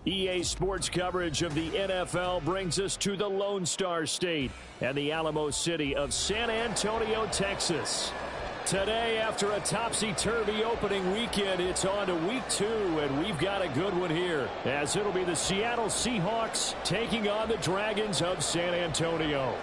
EA Sports coverage of the NFL brings us to the Lone Star State and the Alamo City of San Antonio, Texas. Today, after a topsy-turvy opening weekend, it's on to week 2, and we've got a good one here, as it'll be the Seattle Seahawks taking on the Dragons of San Antonio.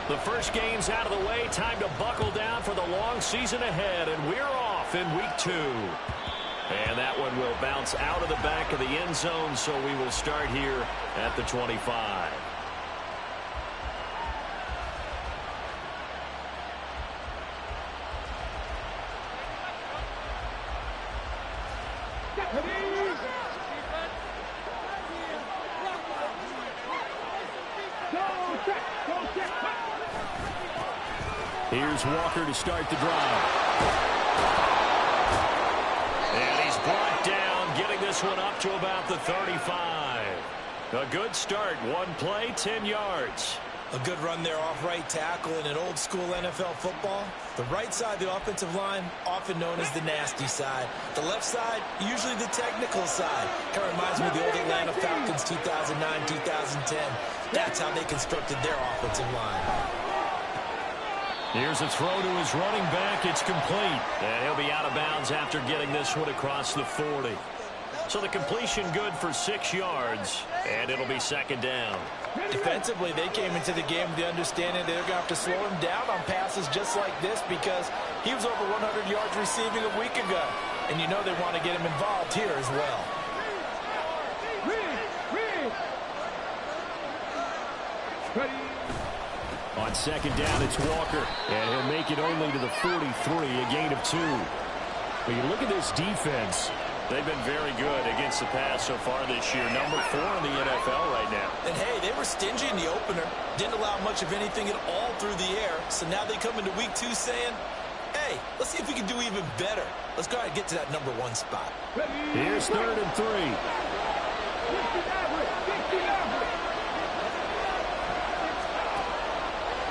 The first game's out of the way. Time to buckle down for the long season ahead, and we're off in week 2. And that one will bounce out of the back of the end zone, so we will start here at the 25. Here's Walker to start the drive. And he's brought down, getting this one up to about the 35. A good start. One play, 10 yards. A good run there off right tackle in an old-school NFL football. The right side of the offensive line, often known as the nasty side. The left side, usually the technical side. Kind of reminds me of the old Atlanta Falcons 2009-2010. That's how they constructed their offensive line. Here's a throw to his running back. It's complete. And he'll be out of bounds after getting this one across the 40. So the completion good for 6 yards, and it'll be second down. Defensively, they came into the game with the understanding they're going to have to slow him down on passes just like this because he was over 100 yards receiving a week ago. And you know they want to get him involved here as well. On second down, it's Walker, and he'll make it only to the 43, a gain of 2. But you look at this defense. They've been very good against the pass so far this year. Number 4 in the NFL right now. And, hey, they were stingy in the opener. Didn't allow much of anything at all through the air. So now they come into week 2 saying, hey, let's see if we can do even better. Let's go ahead and get to that number 1 spot. Here's 3rd and 3.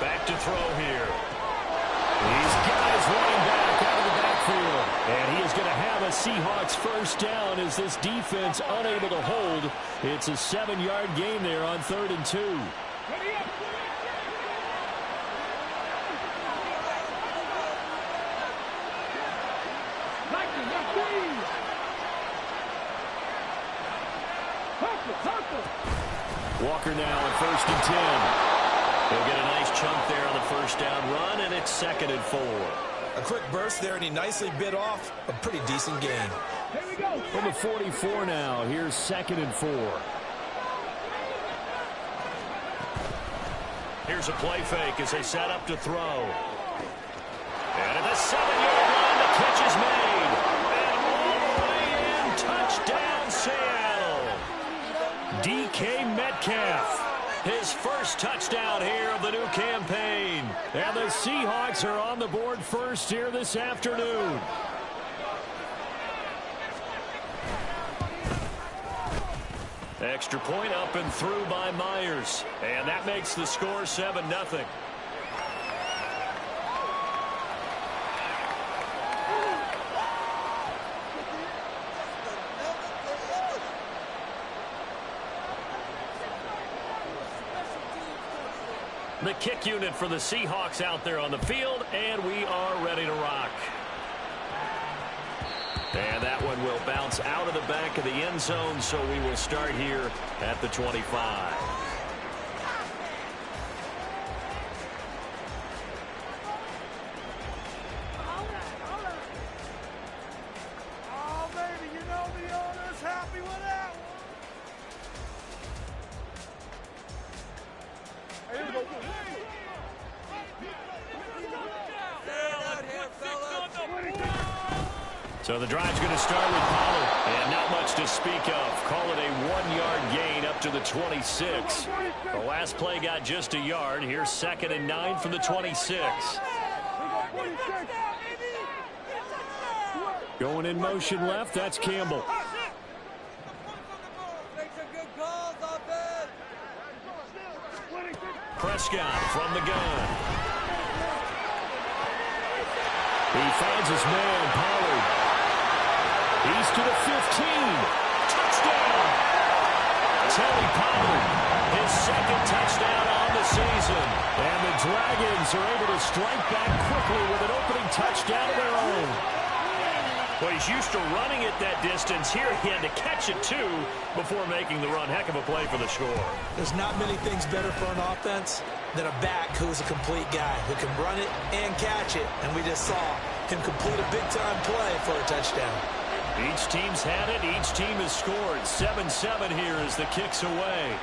Back to throw here. He's got his running back out of the backfield. And he is going to have a Seahawks first down as this defense unable to hold. It's a 7-yard gain there on 3rd and 2. Walker now at 1st and 10. He'll get a nice chunk there on the first down run, and it's 2nd and 4. A quick burst there, and he nicely bit off a pretty decent gain. From the 44 now, here's 2nd and 4. Here's a play fake as they set up to throw. And at the 7-yard line, the catch is made. And all the way in, touchdown Seattle. DK Metcalf. His first touchdown here of the new campaign. And the Seahawks are on the board first here this afternoon. Extra point up and through by Myers. And that makes the score 7-0. The kick unit for the Seahawks out there on the field, and we are ready to rock. And that one will bounce out of the back of the end zone, so we will start here at the 25. Oh, baby, you know the owner's happy with that one. So the drive's going to start with Pollard, and not much to speak of. Call it a 1-yard gain up to the 26. The last play got just a yard. Here's 2nd and 9 from the 26. Going in motion left, that's Campbell. Prescott from the gun. He finds his man, Pollard. He's to the 15. Touchdown! Teddy Pollard, his second touchdown on the season. And the Dragons are able to strike back quickly with an opening touchdown of their own. Well, he's used to running it that distance. Here he had to catch it, too, before making the run. Heck of a play for the score. There's not many things better for an offense than a back who's a complete guy who can run it and catch it. And we just saw him complete a big-time play for a touchdown. Each team's had it. Each team has scored. 7-7 here as the kick's away.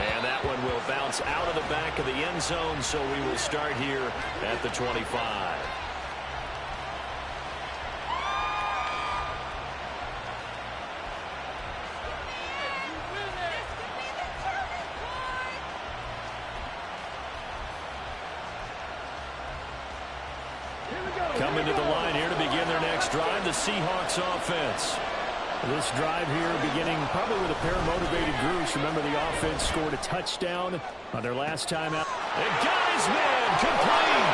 And that one will bounce out of the back of the end zone, so we will start here at the 25. Coming to the line here to begin their next drive, the Seahawks offense. This drive here beginning probably with a pair of motivated groups. Remember, the offense scored a touchdown on their last time out. And got his man complete.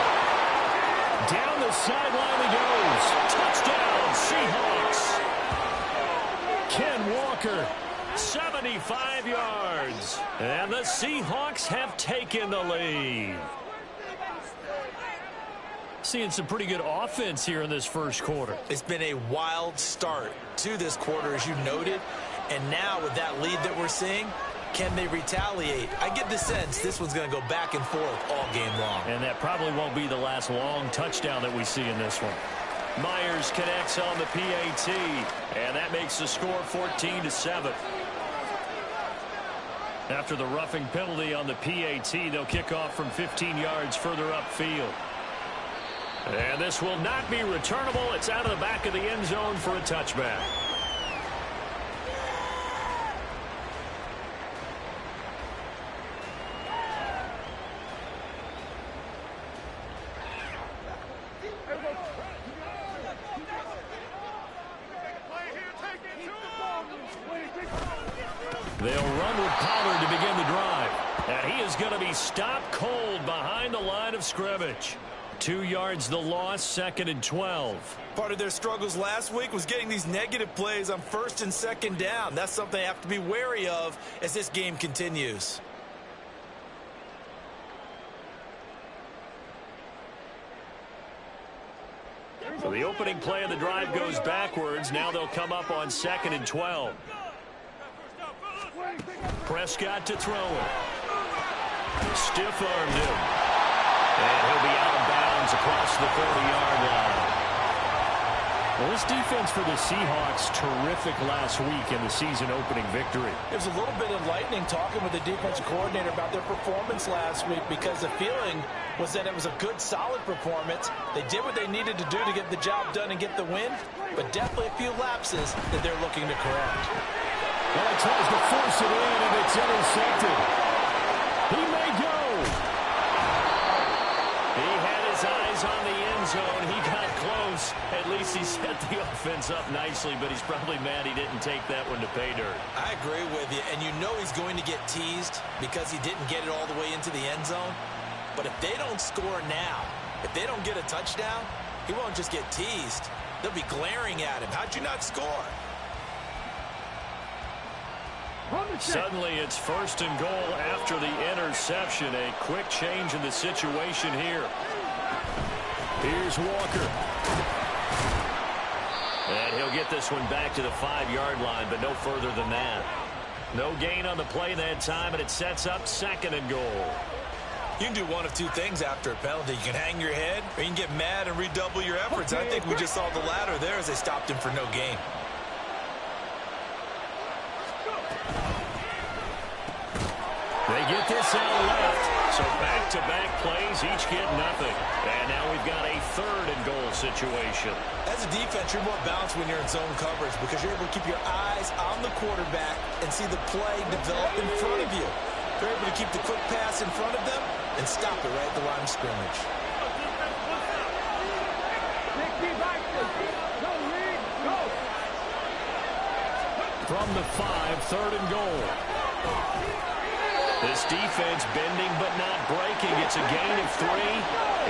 Down the sideline he goes. Touchdown, Seahawks. Ken Walker, 75 yards. And the Seahawks have taken the lead. Seeing some pretty good offense here in this first quarter. It's been a wild start to this quarter, as you noted. And now with that lead that we're seeing, can they retaliate? I get the sense this one's going to go back and forth all game long. And that probably won't be the last long touchdown that we see in this one. Myers connects on the PAT, and that makes the score 14-7. After the roughing penalty on the PAT, they'll kick off from 15 yards further upfield. And this will not be returnable. It's out of the back of the end zone for a touchback. They'll run with Pollard to begin the drive. And he is going to be stopped cold behind the line of scrimmage. 2 yards the loss, 2nd and 12. Part of their struggles last week was getting these negative plays on 1st and 2nd down. That's something they have to be wary of as this game continues. So the opening play of the drive goes backwards. Now they'll come up on 2nd and 12. Prescott to throw it. Stiff-armed him. And he'll be out of bounds across the 40-yard line. Well, this defense for the Seahawks, terrific last week in the season-opening victory. It was a little bit enlightening talking with the defensive coordinator about their performance last week, because the feeling was that it was a good, solid performance. They did what they needed to do to get the job done and get the win, but definitely a few lapses that they're looking to correct. Well, he tries to force it in, and it's intercepted. He may go. He had his eyes on the end zone. He got close. At least he set the offense up nicely, but he's probably mad he didn't take that one to pay dirt. I agree with you, and you know he's going to get teased because he didn't get it all the way into the end zone. But if they don't score now, if they don't get a touchdown, he won't just get teased. They'll be glaring at him. How'd you not score? Suddenly it's 1st and goal after the interception. A quick change in the situation here. Here's Walker. And he'll get this one back to the 5-yard line, but no further than that. No gain on the play that time, and it sets up 2nd and goal. You can do one of two things after a penalty. You can hang your head, or you can get mad and redouble your efforts. I think we just saw the latter there as they stopped him for no gain. They get this out left. So back-to-back plays, each get nothing. And now we've got a 3rd and goal situation. As a defense, you're more balanced when you're in zone coverage because you're able to keep your eyes on the quarterback and see the play develop in front of you. You're able to keep the quick pass in front of them and stop it right at the line of scrimmage. from the 5, 3rd and goal. This defense bending but not breaking. It's a gain of 3.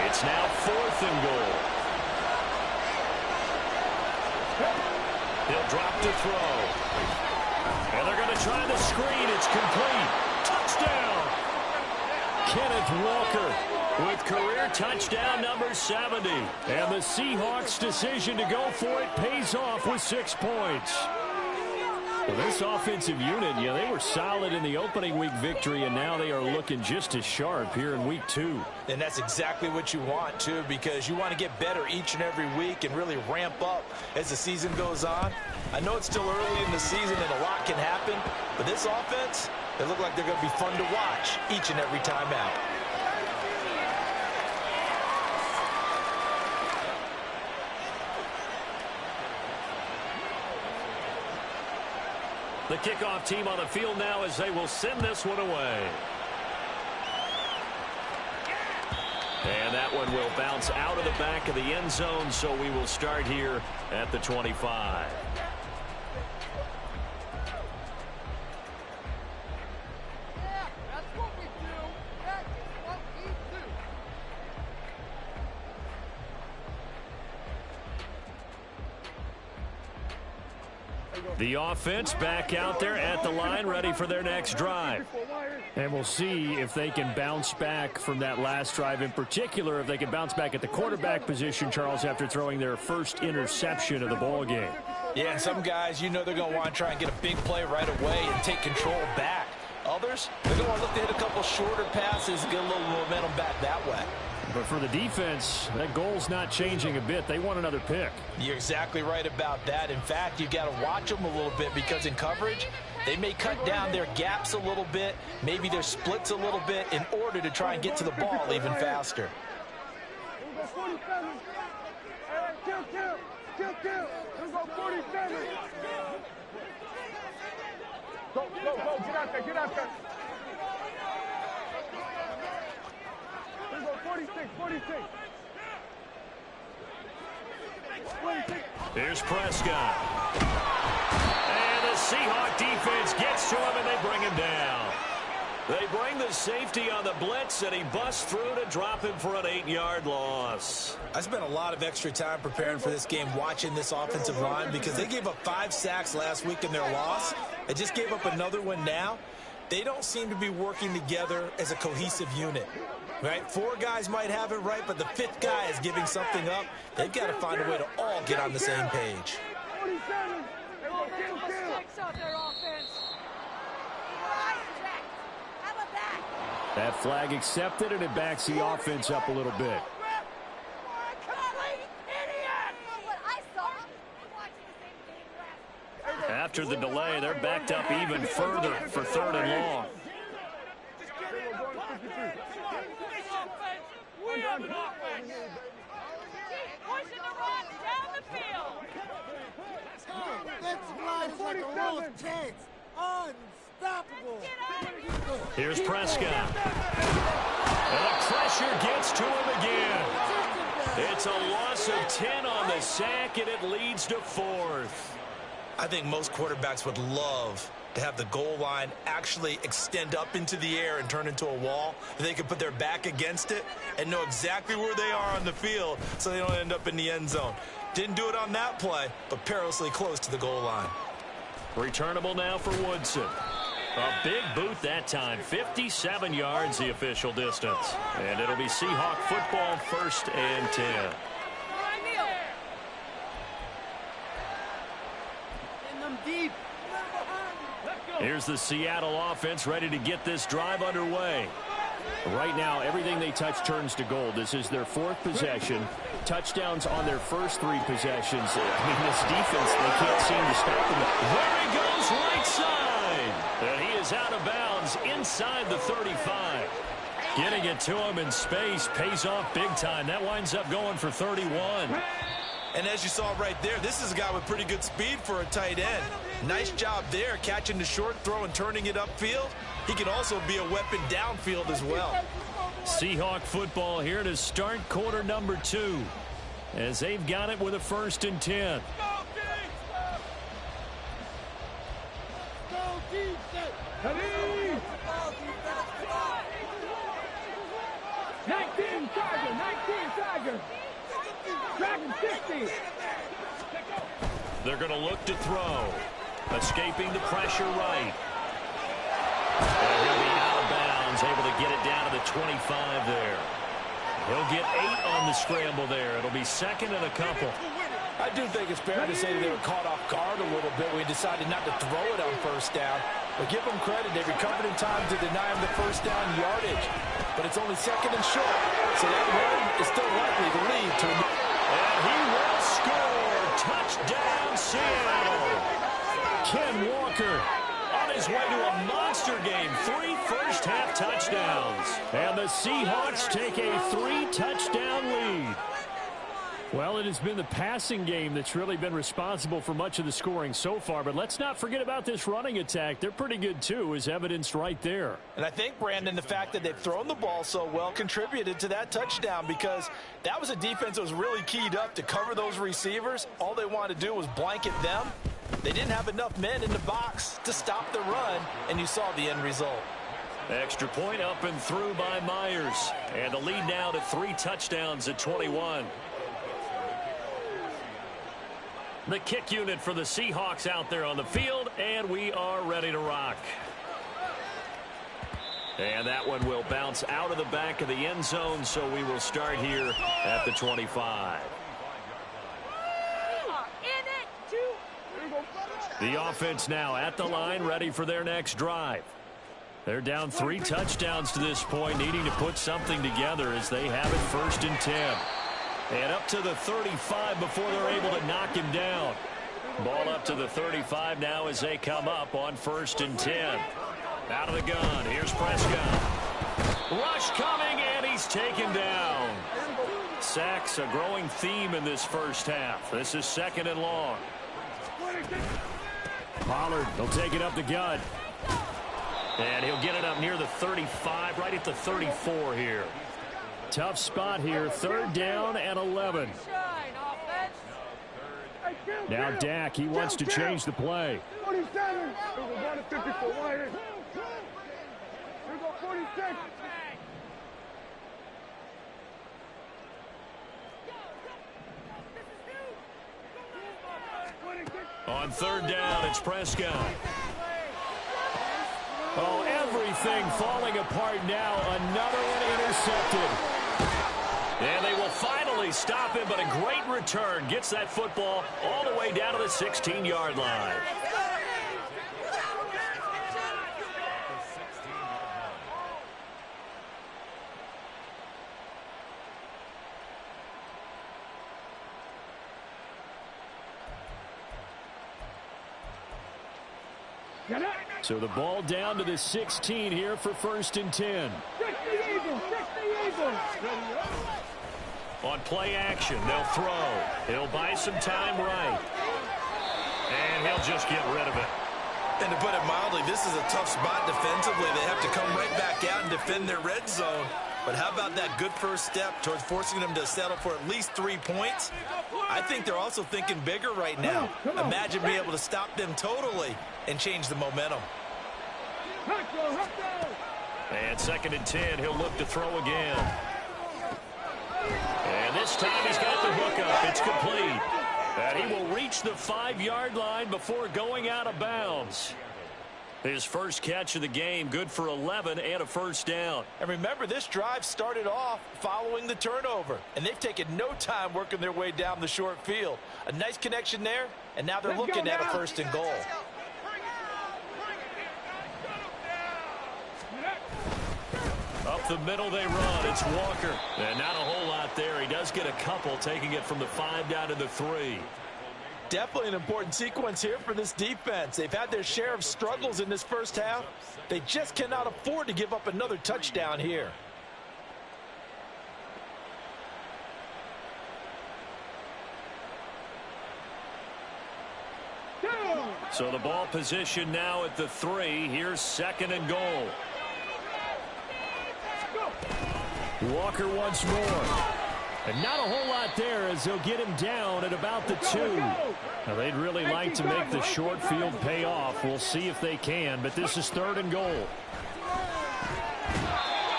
It's now 4th and goal. He'll drop to throw. And they're going to try the screen. It's complete. Touchdown. Kenneth Walker With career touchdown number 70. And the Seahawks' decision to go for it pays off with 6 points. Well, this offensive unit, they were solid in the opening week victory, and now they are looking just as sharp here in week 2. And that's exactly what you want, too, because you want to get better each and every week and really ramp up as the season goes on. I know it's still early in the season and a lot can happen, but this offense, they look like they're going to be fun to watch each and every time out. The kickoff team on the field now as they will send this one away. And that one will bounce out of the back of the end zone, so we will start here at the 25. The offense back out there at the line, ready for their next drive. And we'll see if they can bounce back from that last drive, in particular if they can bounce back at the quarterback position, Charles, after throwing their first interception of the ball game. Yeah, and some guys, they're going to want to try and get a big play right away and take control back. Others, they're going to want to look to hit a couple shorter passes and get a little momentum back that way. But for the defense, that goal's not changing a bit. They want another pick. You're exactly right about that. In fact, you've got to watch them a little bit because in coverage, they may cut down their gaps a little bit, maybe their splits a little bit in order to try and get to the ball even faster. Go, get out there, get out there. 46. Here's Prescott. And the Seahawk defense gets to him, and they bring him down. They bring the safety on the blitz, and he busts through to drop him for an 8-yard loss. I spent a lot of extra time preparing for this game watching this offensive line because they gave up 5 sacks last week in their loss. They just gave up another one now. They don't seem to be working together as a cohesive unit. Right? 4 guys might have it right, but the 5th guy is giving something up. They've got to find a way to all get on the same page. 47. That flag accepted, and it backs the offense up a little bit. After the delay, they're backed up even further for 3rd and long. Here's Prescott. And the pressure gets to him again. It's a loss of 10 on the sack, and it leads to 4th. I think most quarterbacks would love to have the goal line actually extend up into the air and turn into a wall. They can put their back against it and know exactly where they are on the field so they don't end up in the end zone. Didn't do it on that play, but perilously close to the goal line. Returnable now for Woodson. A big boot that time. 57 yards the official distance. And it'll be Seahawk football, 1st and 10. Here's the Seattle offense ready to get this drive underway. Right now, everything they touch turns to gold. This is their 4th possession. Touchdowns on their first 3 possessions. I mean, this defense, they can't seem to stop them. There he goes, right side. And he is out of bounds inside the 35. Getting it to him in space pays off big time. That winds up going for 31. And as you saw right there, this is a guy with pretty good speed for a tight end. Nice job there, catching the short throw and turning it upfield. He can also be a weapon downfield as well. Seahawk football here to start quarter number 2. As they've got it with a 1st and 10. 19 Tiger, 19 Tiger. Dragon 60. They're going to look to throw. Escaping the pressure right. And he'll be out of bounds, able to get it down to the 25 there. He'll get 8 on the scramble there. It'll be second and a couple. I do think it's fair to say that they were caught off guard a little bit. We decided not to throw it on first down. But give them credit. They recovered in time to deny him the first down yardage. But it's only second and short. So that run is still likely to lead to a... And he will score. Touchdown, Seattle. Ken Walker on his way to a monster game. 3 first-half touchdowns. And the Seahawks take a 3-touchdown lead. Well, it has been the passing game that's really been responsible for much of the scoring so far. But let's not forget about this running attack. They're pretty good, too, as evidenced right there. And I think, Brandon, the fact that they've thrown the ball so well contributed to that touchdown, because that was a defense that was really keyed up to cover those receivers. All they wanted to do was blanket them. They didn't have enough men in the box to stop the run, and you saw the end result. Extra point up and through by Myers. And the lead now to 3 touchdowns at 21. The kick unit for the Seahawks out there on the field, and we are ready to rock. And that one will bounce out of the back of the end zone, so we will start here at the 25. The offense now at the line, ready for their next drive. They're down 3 touchdowns to this point, needing to put something together as they have it 1st and 10. And up to the 35 before they're able to knock him down. Ball up to the 35 now as they come up on 1st and 10. Out of the gun. Here's Prescott. Rush coming, and he's taken down. Sacks a growing theme in this first half. This is 2nd and long. Pollard, he'll take it up the gut. And he'll get it up near the 35, right at the 34 here. Tough spot here, 3rd down and 11. Now Dak, he wants to change the play. 47. On 3rd down, it's Prescott. Oh, everything falling apart now. Another one intercepted. And they will finally stop him, but a great return. Gets that football all the way down to the 16-yard line. So the ball down to the 16 here for 1st and 10. On play action, they'll throw. He'll buy some time right. And he'll just get rid of it. And to put it mildly, this is a tough spot defensively. They have to come right back out and defend their red zone. But how about that good first step towards forcing them to settle for at least 3 points? I think they're also thinking bigger right now. Imagine being able to stop them totally and change the momentum. And 2nd and 10, he'll look to throw again. And this time he's got the hook up. It's complete. And he will reach the 5-yard line before going out of bounds. His first catch of the game, good for 11 and a 1st down. And remember, this drive started off following the turnover. And they've taken no time working their way down the short field. A nice connection there, and now they're looking at a 1st and goal. Up the middle they run. It's Walker. And not a whole lot there. He does get a couple, taking it from the 5 down to the 3. Definitely an important sequence here for this defense. They've had their share of struggles in this first half. They just cannot afford to give up another touchdown here. So the ball position now at the 3. Here's 2nd and goal. Walker once more. And not a whole lot there as they'll get him down at about the 2. Now, they'd really like to make the short field pay off. We'll see if they can, but this is 3rd and goal.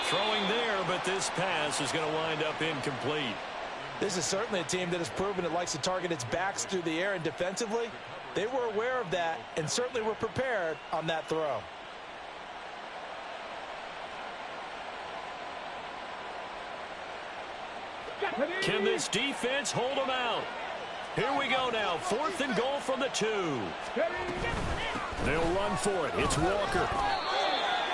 Throwing there, but but this pass is going to wind up incomplete. This is certainly a team that has proven it likes to target its backs through the air, and defensively, they were aware of that and certainly were prepared on that throw. Can this defense hold them out? Here we go now. 4th and goal from the 2. They'll run for it. It's Walker.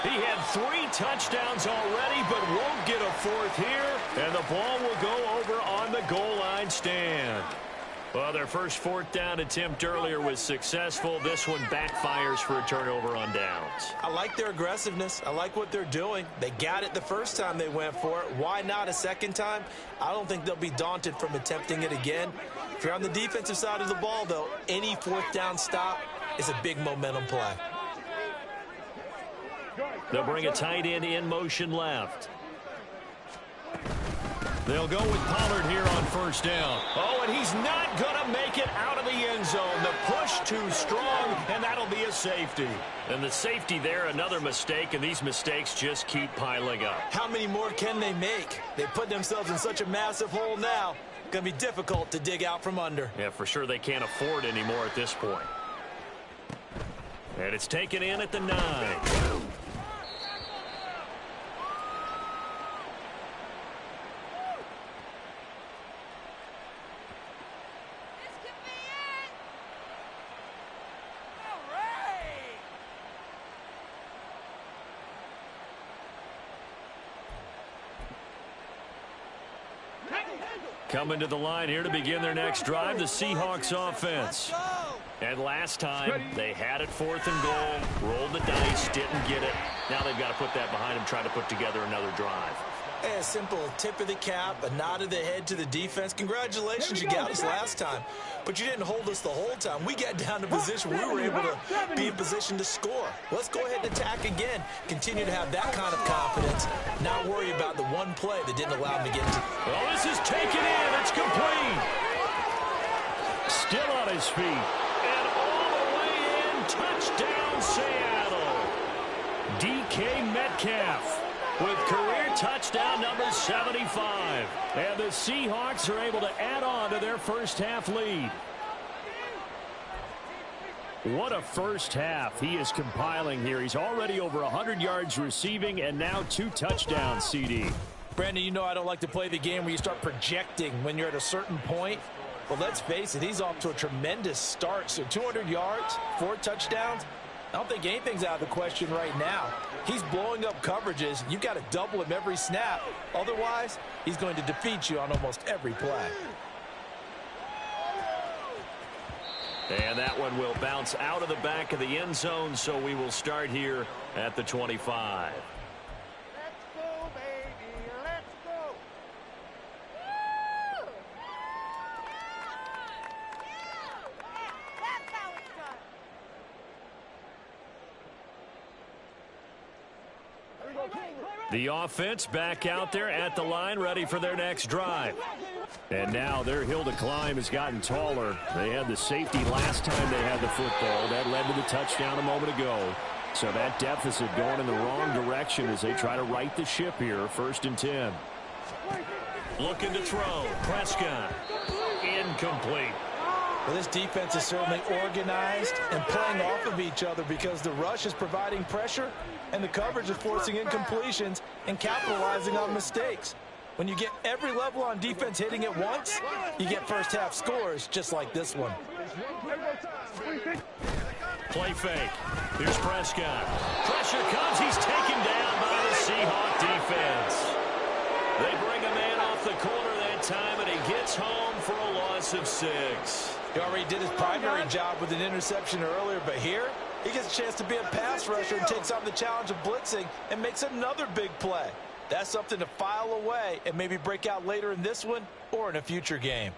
He had 3 touchdowns already, but won't get a 4th here. And the ball will go over on the goal line stand. Well, their first 4th down attempt earlier was successful. This one backfires for a turnover on downs. I like their aggressiveness. I like what they're doing. They got it the first time they went for it. Why not a second time? I don't think they'll be daunted from attempting it again. If you're on the defensive side of the ball, though, any 4th down stop is a big momentum play. They'll bring a tight end in motion left. They'll go with Pollard here on 1st down. Oh, and he's not going to make it out of the end zone. The push too strong, and that'll be a safety. And the safety there, another mistake, and these mistakes just keep piling up. How many more can they make? They put themselves in such a massive hole now. Going to be difficult to dig out from under. Yeah, for sure they can't afford anymore at this point. And it's taken in at the 9. Coming to the line here to begin their next drive, the Seahawks offense. And last time, they had it 4th and goal, rolled the dice, didn't get it. Now they've got to put that behind them, try to put together another drive. A simple tip of the cap, a nod of the head to the defense. Congratulations, you got us last time. But you didn't hold us the whole time. We got down to position we were able to be in position to score. Let's go ahead and attack again. Continue to have that kind of confidence. Not worry about the one play that didn't allow them to get into. Well, this is taken in. It's complete. Still on his feet. And all the way in. Touchdown, Seattle. DK Metcalf with career touchdown number 75. And the Seahawks are able to add on to their first half lead. What a first half he is compiling here. He's already over 100 yards receiving and now 2 touchdowns, CD. Brandon, you know I don't like to play the game where you start projecting when you're at a certain point. But let's face it, he's off to a tremendous start. So 200 yards, 4 touchdowns. I don't think anything's out of the question right now. He's blowing up coverages. You've got to double him every snap. Otherwise, he's going to defeat you on almost every play. And that one will bounce out of the back of the end zone, so we will start here at the 25. Let's go, baby. Let's go. That's how it's done. The offense back out there at the line, ready for their next drive. And now their hill to climb has gotten taller. They had the safety last time they had the football. That led to the touchdown a moment ago. So that deficit going in the wrong direction as they try to right the ship here. 1st and 10. Looking to throw. Prescott. Incomplete. Well, this defense is certainly organized and playing off of each other because the rush is providing pressure and the coverage is forcing incompletions and capitalizing on mistakes. When you get every level on defense hitting at once, you get first half scores just like this one. Play fake. Here's Prescott. Pressure comes. He's taken down by the Seahawk defense. They bring a man off the corner that time, and he gets home for a loss of 6. He already did his primary job with an interception earlier, but here he gets a chance to be a pass rusher and takes on the challenge of blitzing and makes another big play. That's something to file away and maybe break out later in this one or in a future game.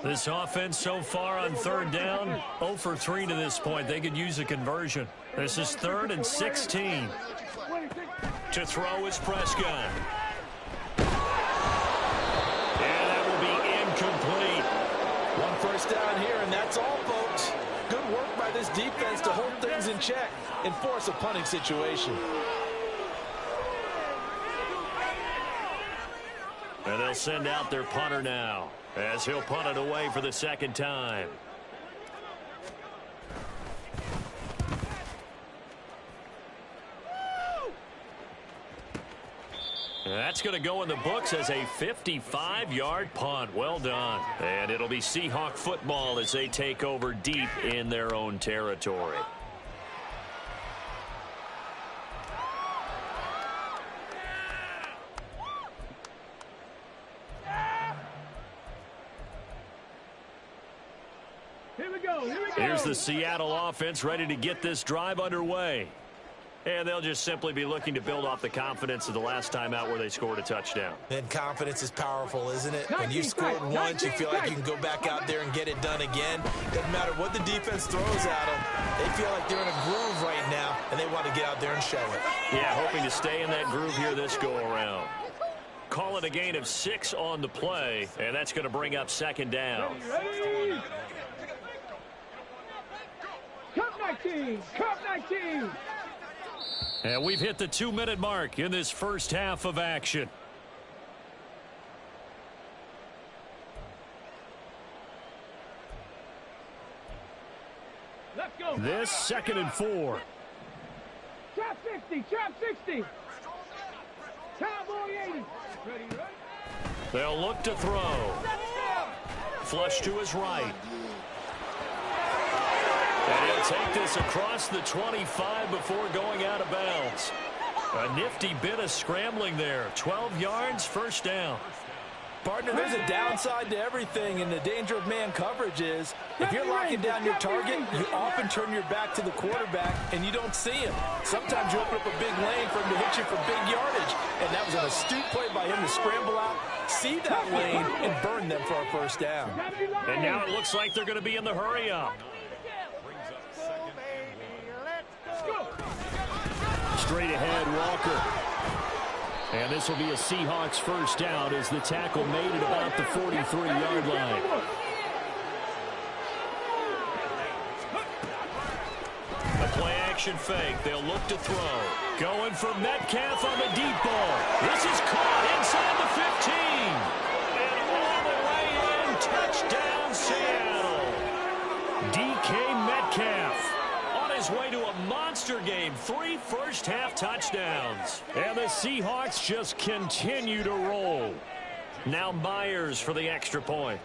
This offense so far on 3rd down, 0 for 3 to this point. They could use a conversion. This is 3rd and 16. To throw is Prescott. And that will be incomplete. 1 first down here, and that's all, folks. Good work by this defense to hold things in check and force a punting situation. And they'll send out their punter now, as he'll punt it away for the second time. That's going to go in the books as a 55-yard punt. Well done. And it'll be Seahawk football as they take over deep in their own territory. Here we go. Here's the Seattle offense ready to get this drive underway. And they'll just simply be looking to build off the confidence of the last time out where they scored a touchdown. And confidence is powerful, isn't it? When you scored once, you feel like you can go back out there and get it done again. Doesn't matter what the defense throws at them. They feel like they're in a groove right now, and they want to get out there and show it. Yeah, hoping to stay in that groove here this go-around. Call it a gain of 6 on the play, and that's going to bring up second down. Ready? Cup 19. Cup 19. And we've hit the 2-minute mark in this first half of action. Let's go. This 2nd and 4. Trap 60. Trap 60. Cowboy 80. Ready? They'll look to throw. Flush to his right. And he'll take this across the 25 before going out of bounds. A nifty bit of scrambling there. 12 yards, first down. Partner, there's a downside to everything, and the danger of man coverage is if you're locking down your target, you often turn your back to the quarterback, and you don't see him. Sometimes you open up a big lane for him to hit you for big yardage, and that was an astute play by him to scramble out, see that lane, and burn them for a first down. And now it looks like they're going to be in the hurry-up. Straight ahead, Walker. And this will be a Seahawks first down as the tackle made at about the 43-yard line. A play-action fake. They'll look to throw. Going for Metcalf on the deep ball. This is caught inside the 15. And all the way in, touchdown, Seattle. DK Metcalf. His way to a monster game. 3 first-half touchdowns. And the Seahawks just continue to roll. Now Myers for the extra point.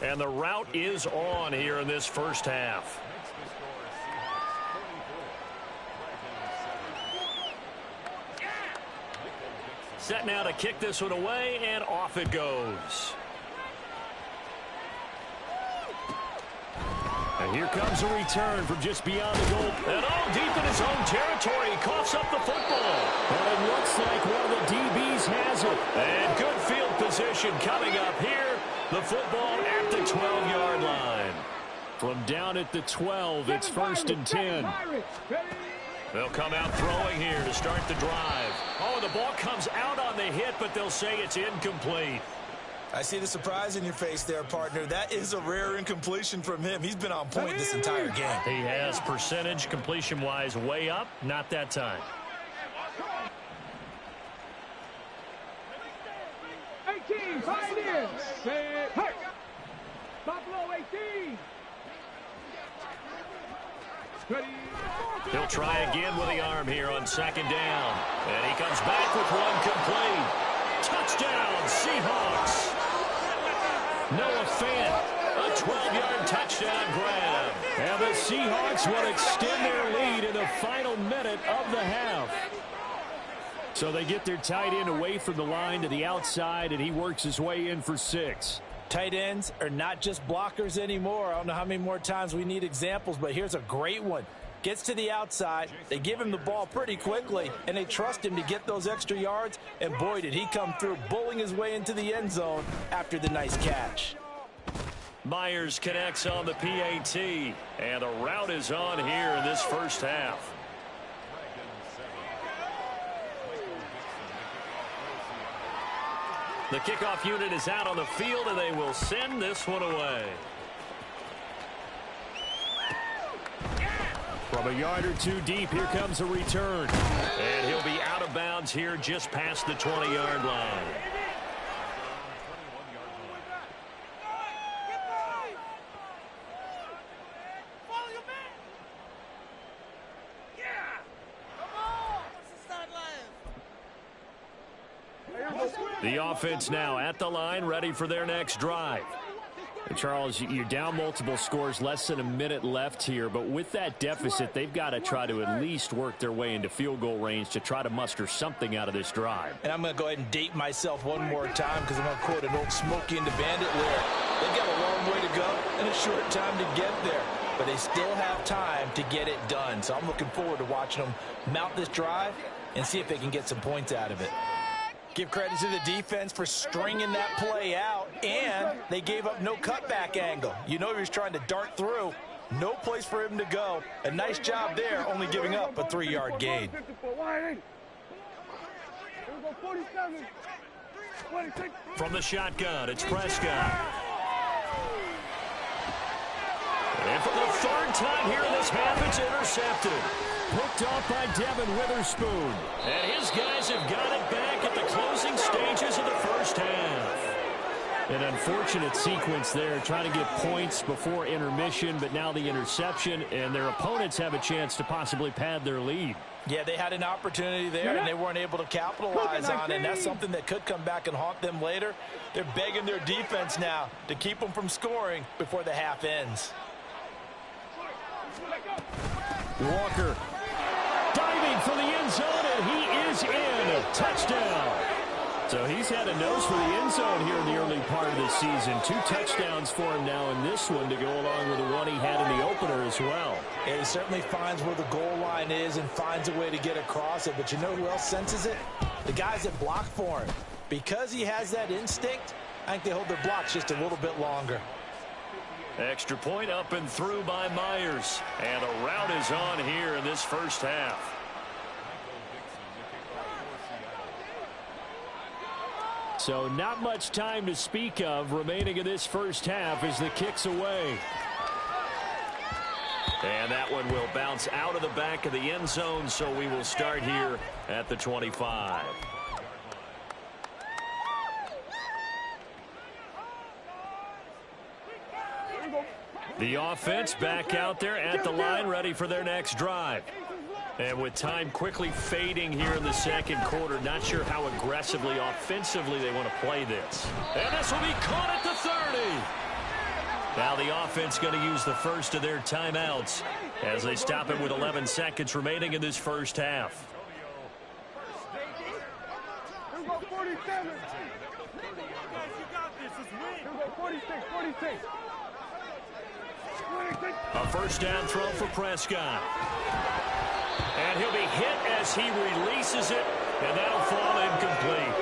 And the route is on here in this first half. Set now to kick this one away, and off it goes. And here comes a return from just beyond the goal. And all deep in his own territory. He coughs up the football. But it looks like one of the DBs has it. And good field position coming up here. The football at the 12-yard line. From down at the 12, it's 1st and 10. They'll come out throwing here to start the drive. Oh, the ball comes out on the hit, but they'll say it's incomplete. I see the surprise in your face there, partner. That is a rare incompletion from him. He's been on point this entire game. He has percentage completion-wise way up. Not that time. 18, Pioneers. Set, hurt. Buffalo 18. Ready. He'll try again with the arm here on 2nd down. And he comes back with one complete. Touchdown, Seahawks. Noah Fant, a 12-yard touchdown grab. And the Seahawks will extend their lead in the final minute of the half. So they get their tight end away from the line to the outside, and he works his way in for 6. Tight ends are not just blockers anymore. I don't know how many more times we need examples, but here's a great one. Gets to the outside, they give him the ball pretty quickly, and they trust him to get those extra yards, and boy, did he come through, bowling his way into the end zone after the nice catch. Myers connects on the PAT, and the route is on here in this first half. The kickoff unit is out on the field, and they will send this one away. From a yard or two deep, here comes a return. And he'll be out of bounds here just past the 20-yard line. The offense now at the line, ready for their next drive. And Charles, you're down multiple scores, less than a minute left here. But with that deficit, they've got to try to at least work their way into field goal range to try to muster something out of this drive. And I'm going to go ahead and date myself one more time because I'm going to quote an old Smokey and the Bandit lyric. They've got a long way to go and a short time to get there. But they still have time to get it done. So I'm looking forward to watching them mount this drive and see if they can get some points out of it. Give credit to the defense for stringing that play out, and they gave up no cutback angle. You know he was trying to dart through. No place for him to go. A nice job there, only giving up a 3-yard gain. From the shotgun, it's Prescott. And for the third time here in this half, it's intercepted. Picked off by Devin Witherspoon. And his guys have got it back at the closing stages of the first half. An unfortunate sequence there, trying to get points before intermission, but now the interception, and their opponents have a chance to possibly pad their lead. Yeah, they had an opportunity there, and they weren't able to capitalize on it, and that's something that could come back and haunt them later. They're begging their defense now to keep them from scoring before the half ends. Walker diving for the end zone, and he is in. Touchdown. So he's had a nose for the end zone here in the early part of the season. 2 touchdowns for him now in this one to go along with the one he had in the opener as well. Yeah, he certainly finds where the goal line is and finds a way to get across it. But you know who else senses it? The guys that block for him. Because he has that instinct, I think they hold their blocks just a little bit longer. Extra point up and through by Myers. And a rout is on here in this first half. So not much time to speak of remaining in this first half as the kick's away. And that one will bounce out of the back of the end zone, so we will start here at the 25. The offense back out there at the line, ready for their next drive. And with time quickly fading here in the second quarter, not sure how aggressively, offensively they want to play this. And this will be caught at the 30. Now the offense going to use the first of their timeouts as they stop it with 11 seconds remaining in this first half. Here we go, 47. You got this. It's win. Here we go, 46. A first down throw for Prescott. And he'll be hit as he releases it, and that'll fall incomplete.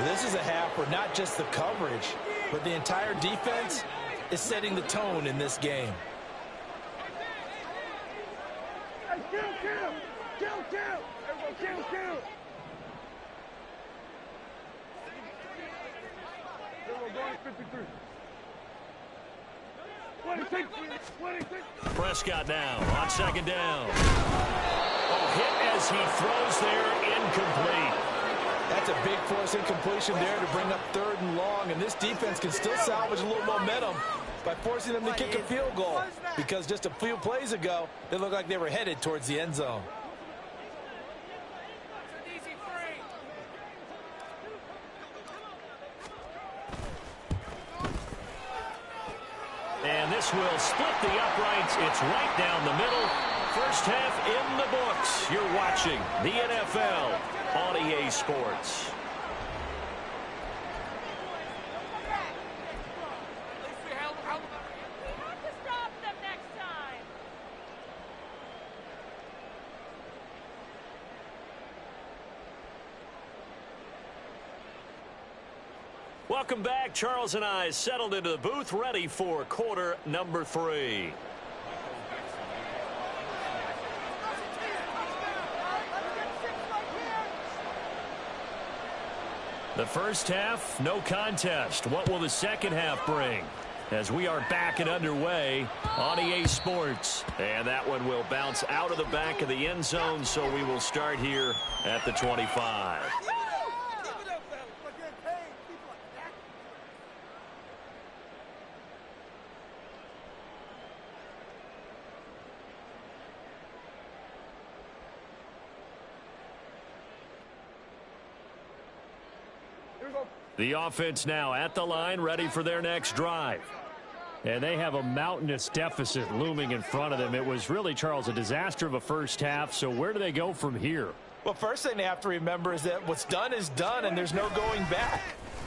This is a half where not just the coverage, but the entire defense is setting the tone in this game. Hey, kill. Everyone kill. Everyone going 53. 26. Prescott now on second down. Oh, hit as he throws there, incomplete. That's a big force incompletion there to bring up 3rd and long, and this defense can still salvage a little momentum by forcing them to kick a field goal, because just a few plays ago, they looked like they were headed towards the end zone. And this will split the uprights. It's right down the middle. First half in the books. You're watching the NFL on EA Sports. Welcome back. Charles and I settled into the booth, ready for quarter number 3. The first half, no contest. What will the second half bring? as we are back and underway on EA Sports. And that one will bounce out of the back of the end zone, so we will start here at the 25. The offense now at the line, ready for their next drive. And they have a mountainous deficit looming in front of them. It was really, Charles, a disaster of a first half. So where do they go from here? Well, first thing they have to remember is that what's done is done, and there's no going back.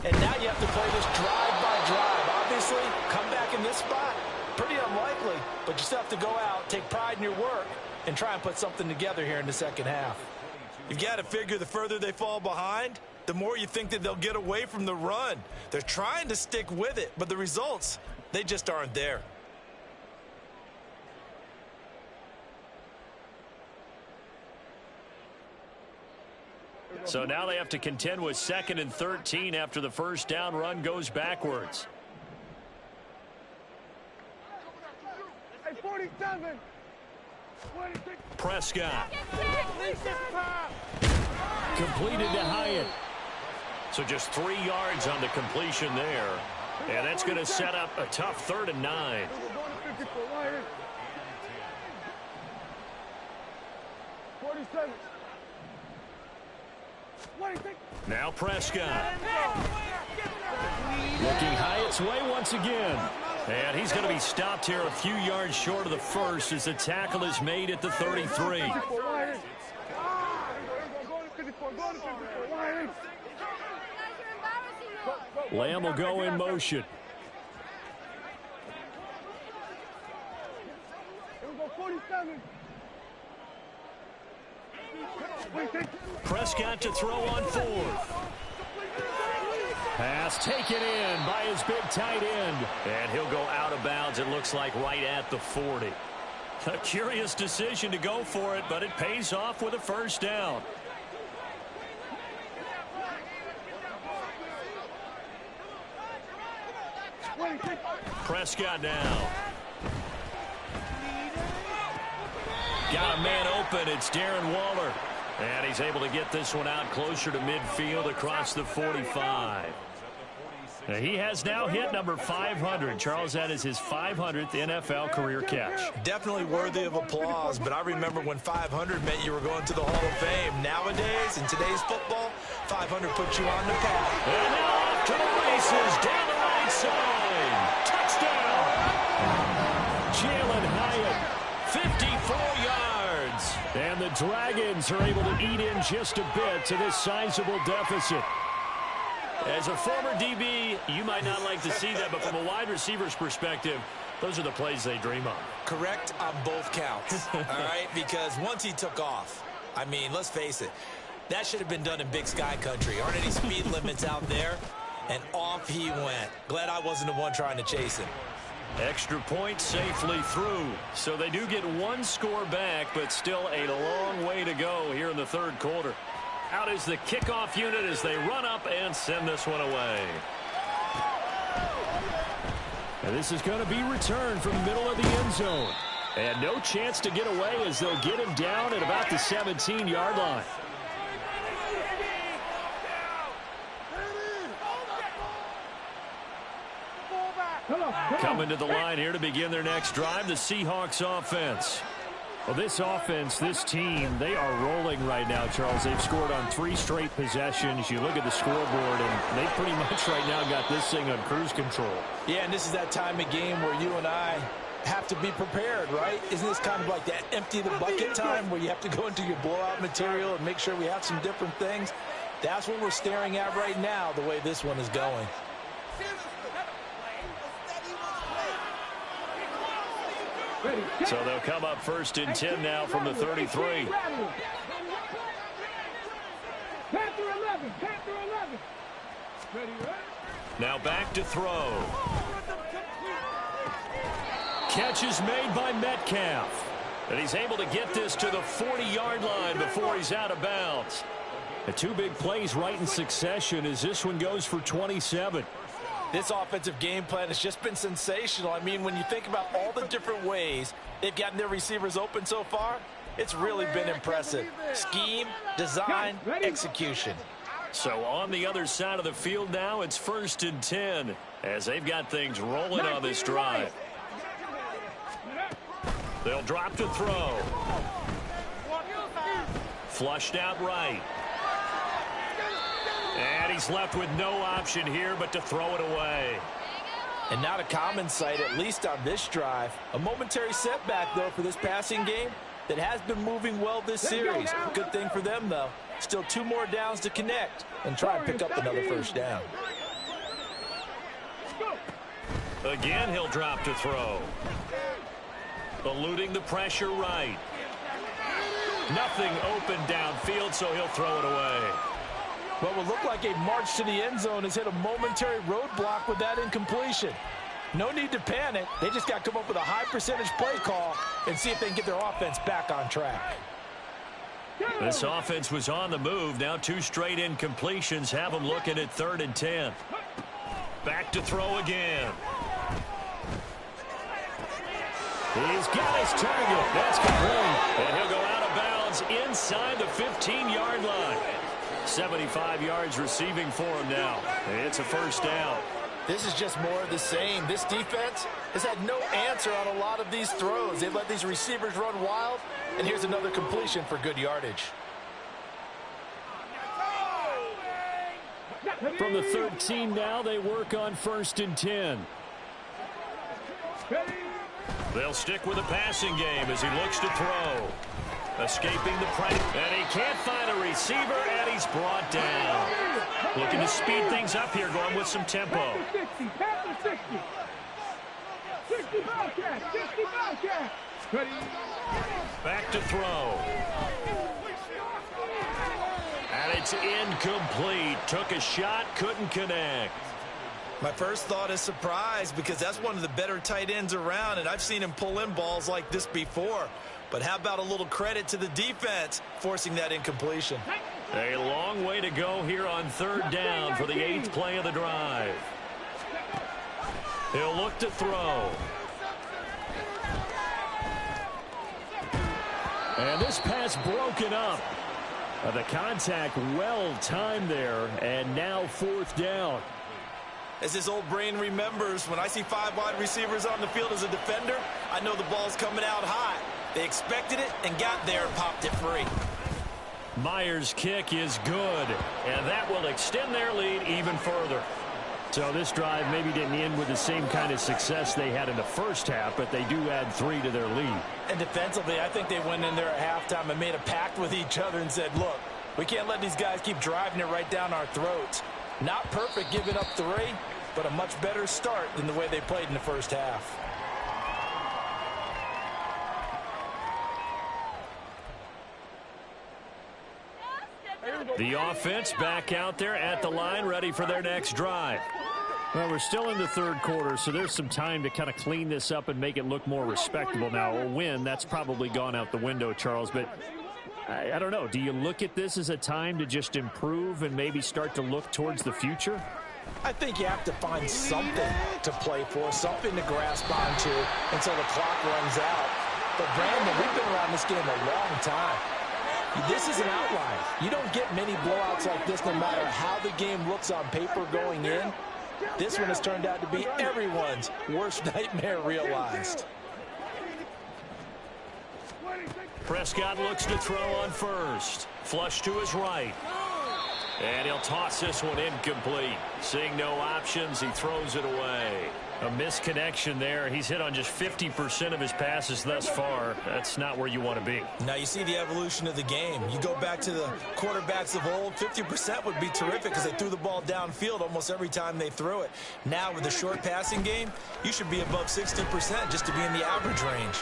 And now you have to play this drive by drive. Obviously, come back in this spot, pretty unlikely. But you still have to go out, take pride in your work, and try and put something together here in the second half. You've got to figure the further they fall behind, the more you think that they'll get away from the run. They're trying to stick with it, but the results, they just aren't there. So now they have to contend with 2nd and 13 after the first down run goes backwards. Hey, 47. Prescott. Completed to Hyatt. So just 3 yards on the completion there. And that's going to set up a tough 3rd and 9. Now Prescott. Looking Hyatt's way once again. And he's going to be stopped here a few yards short of the first as the tackle is made at the 33. Lamb will go in motion. Prescott to throw on 4th. Pass taken in by his big tight end. And he'll go out of bounds, it looks like, right at the 40. A curious decision to go for it, but it pays off with a first down. Prescott now. Got a man open. It's Darren Waller. And he's able to get this one out closer to midfield across the 45. He has now hit number 500. Charles, that is his 500th NFL career catch. Definitely worthy of applause, but I remember when 500 meant you were going to the Hall of Fame. Nowadays, in today's football, 500 puts you on the path. And now off to the races, down the right side. Touchdown! Jalen Hyatt, 54 yards. And the Dragons are able to eat in just a bit to this sizable deficit. As a former DB, you might not like to see that, but from a wide receiver's perspective, those are the plays they dream of. Correct on both counts, all right? Because once he took off, I mean, let's face it, that should have been done in Big Sky country. Aren't any speed limits out there? And off he went. Glad I wasn't the one trying to chase him. Extra point safely through. So they do get 1 score back, but still a long way to go here in the 3rd quarter. Out is the kickoff unit as they run up and send this one away. And this is going to be returned from the middle of the end zone. And no chance to get away as they'll get him down at about the 17-yard line. Coming to the line here to begin their next drive, the Seahawks offense. Well, this offense, this team, they are rolling right now, Charles. They've scored on 3 straight possessions. You look at the scoreboard, and they pretty much right now got this thing on cruise control. Yeah, and this is that time of game where you and I have to be prepared, right? Isn't this kind of like that empty the bucket time where you have to go into your blowout material and make sure we have some different things? That's what we're staring at right now, the way this one is going. So they'll come up 1st and 10 now from the 33. Now back to throw. Catch is made by Metcalf. And he's able to get this to the 40-yard line before he's out of bounds. The 2 big plays right in succession as this one goes for 27. This offensive game plan has just been sensational. I mean, when you think about all the different ways they've gotten their receivers open so far, it's really been impressive. Scheme, design, execution. So on the other side of the field now, it's 1st and 10 as they've got things rolling on this drive. They'll drop to throw. Flushed out right. And he's left with no option here but to throw it away. And not a common sight, at least on this drive. A momentary setback, though, for this passing game that has been moving well this series. Good thing for them, though. Still 2 more downs to connect and try and pick up another 1st down. Again, he'll drop to throw. Eluding the pressure right. Nothing open downfield, so he'll throw it away. What will look like a march to the end zone has hit a momentary roadblock with that incompletion. No need to panic. They just got to come up with a high percentage play call and see if they can get their offense back on track. This offense was on the move. Now 2 straight incompletions have them looking at 3rd and 10. Back to throw again. He's got his target. That's complete. And he'll go out of bounds inside the 15-yard line. 75 yards receiving for him now. It's a 1st down. This is just more of the same. This defense has had no answer on a lot of these throws. They've let these receivers run wild, and here's another completion for good yardage. From the 13 now, they work on 1st and 10. They'll stick with the passing game as he looks to throw. Escaping the pressure, and he can't find a receiver, and he's brought down. Looking to speed things up here, going with some tempo. Back to throw. And it's incomplete. Took a shot, couldn't connect. My first thought is surprise because that's one of the better tight ends around, and I've seen him pull in balls like this before. But how about a little credit to the defense forcing that incompletion? A long way to go here on 3rd down for the 8th play of the drive. He'll look to throw. And this pass broken up. The contact well timed there, and now 4th down. As his old brain remembers, when I see 5 wide receivers on the field as a defender, I know the ball's coming out high. They expected it and got there and popped it free. Myers' kick is good, and that will extend their lead even further. So this drive maybe didn't end with the same kind of success they had in the 1st half, but they do add 3 to their lead. And defensively, I think they went in there at halftime and made a pact with each other and said, look, we can't let these guys keep driving it right down our throats. Not perfect giving up 3, but a much better start than the way they played in the 1st half. The offense back out there at the line, ready for their next drive. Well, we're still in the 3rd quarter, so there's some time to kind of clean this up and make it look more respectable. Now, a win, that's probably gone out the window, Charles, but I don't know. Do you look at this as a time to just improve and maybe start to look towards the future? I think you have to find something to play for, something to grasp onto until the clock runs out. But, Brandon, we've been around this game a long time. This is an outlier. You don't get many blowouts like this no matter how the game looks on paper going in. This one has turned out to be everyone's worst nightmare realized. Prescott looks to throw on 1st. Flush to his right. And he'll toss this one incomplete. Seeing no options, he throws it away. A misconnection there. He's hit on just 50% of his passes thus far. That's not where you want to be. Now you see the evolution of the game. You go back to the quarterbacks of old, 50% would be terrific because they threw the ball downfield almost every time they threw it. Now with the short passing game, you should be above 60% just to be in the average range.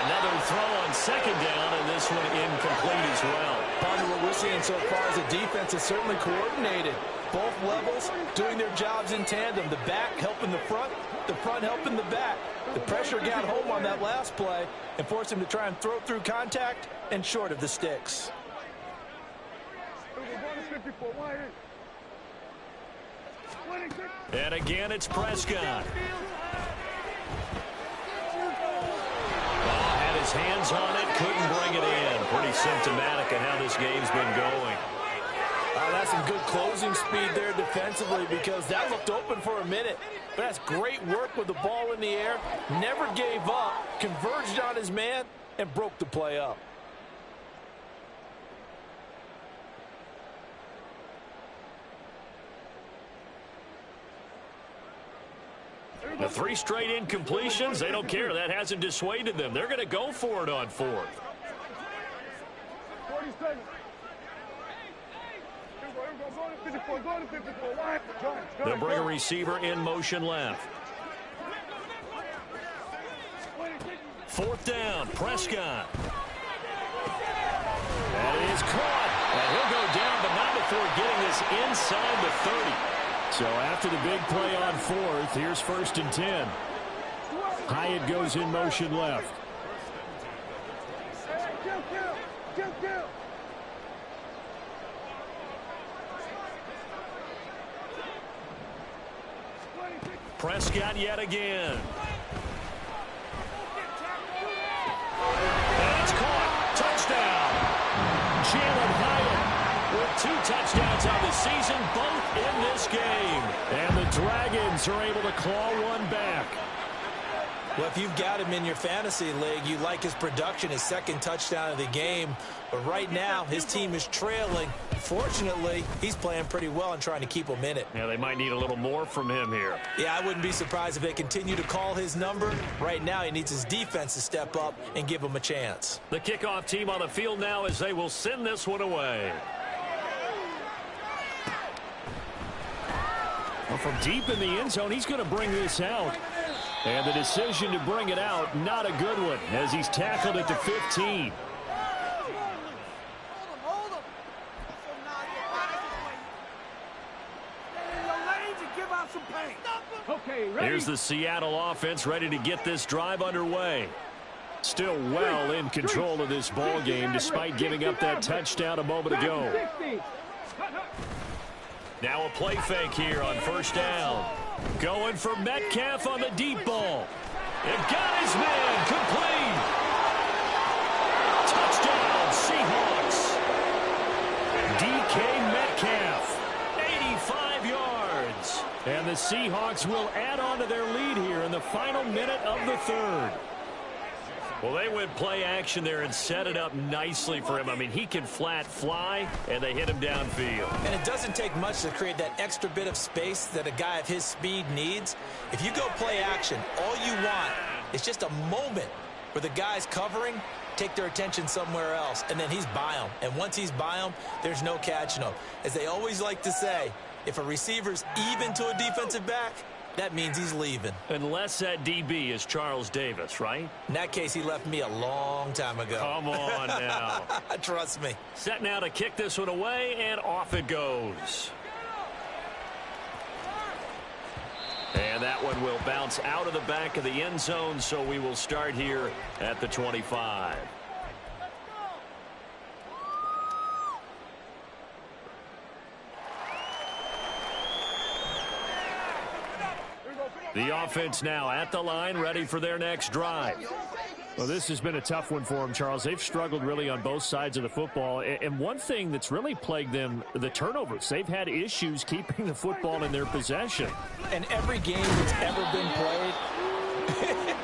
Another throw on 2nd down, and this one incomplete as well. Part of what we're seeing so far is the defense is certainly coordinated. Both levels doing their jobs in tandem. The back helping the front helping the back. The pressure got home on that last play and forced him to try and throw through contact and short of the sticks. And again, it's Prescott. Had his hands on it, couldn't bring it in. Pretty symptomatic of how this game's been going. That's some good closing speed there defensively, because that looked open for a minute. But that's great work with the ball in the air. Never gave up, converged on his man, and broke the play up. The 3 straight incompletions, they don't care. That hasn't dissuaded them. They're going to go for it on 4th. 47. They'll bring a receiver in motion left. 4th down, Prescott. That is caught. And he'll go down, but not before getting this inside the 30. So after the big play on 4th, here's 1st and 10. Hyatt goes in motion left. Prescott yet again. And it's caught. Touchdown. Jalen Hyatt with 2 touchdowns on the season, both in this game. And the Dragons are able to claw one back. Well, if you've got him in your fantasy league, you like his production, his 2nd touchdown of the game. But right now, his team is trailing. Fortunately, he's playing pretty well and trying to keep them in it. Yeah, they might need a little more from him here. Yeah, I wouldn't be surprised if they continue to call his number. Right now, he needs his defense to step up and give him a chance. The kickoff team on the field now as they will send this one away. Well, from deep in the end zone, he's going to bring this out. And the decision to bring it out, not a good one, as he's tackled at the 15. Here's the Seattle offense ready to get this drive underway. Still well in control of this ball game despite giving up that touchdown a moment ago. Now a play fake here on 1st down. Going for Metcalf on the deep ball. It got his man complete. Touchdown, Seahawks. DK Metcalf, 85 yards. And the Seahawks will add on to their lead here in the final minute of the 3rd. Well, they went play action there and set it up nicely for him. I mean, he can flat fly, and they hit him downfield. And it doesn't take much to create that extra bit of space that a guy of his speed needs. If you go play action, all you want is just a moment where the guy's covering, take their attention somewhere else, and then he's by him. And once he's by him, there's no catching him. As they always like to say, if a receiver's even to a defensive back, that means he's leaving. Unless that DB is Charles Davis, right? In that case, he left me a long time ago. Come on now. Trust me. Set now to kick this one away, and off it goes. And that one will bounce out of the back of the end zone, so we will start here at the 25. The offense now at the line, ready for their next drive. Well, this has been a tough one for them, Charles. They've struggled really on both sides of the football. And one thing that's really plagued them, the turnovers. They've had issues keeping the football in their possession. And every game that's ever been played,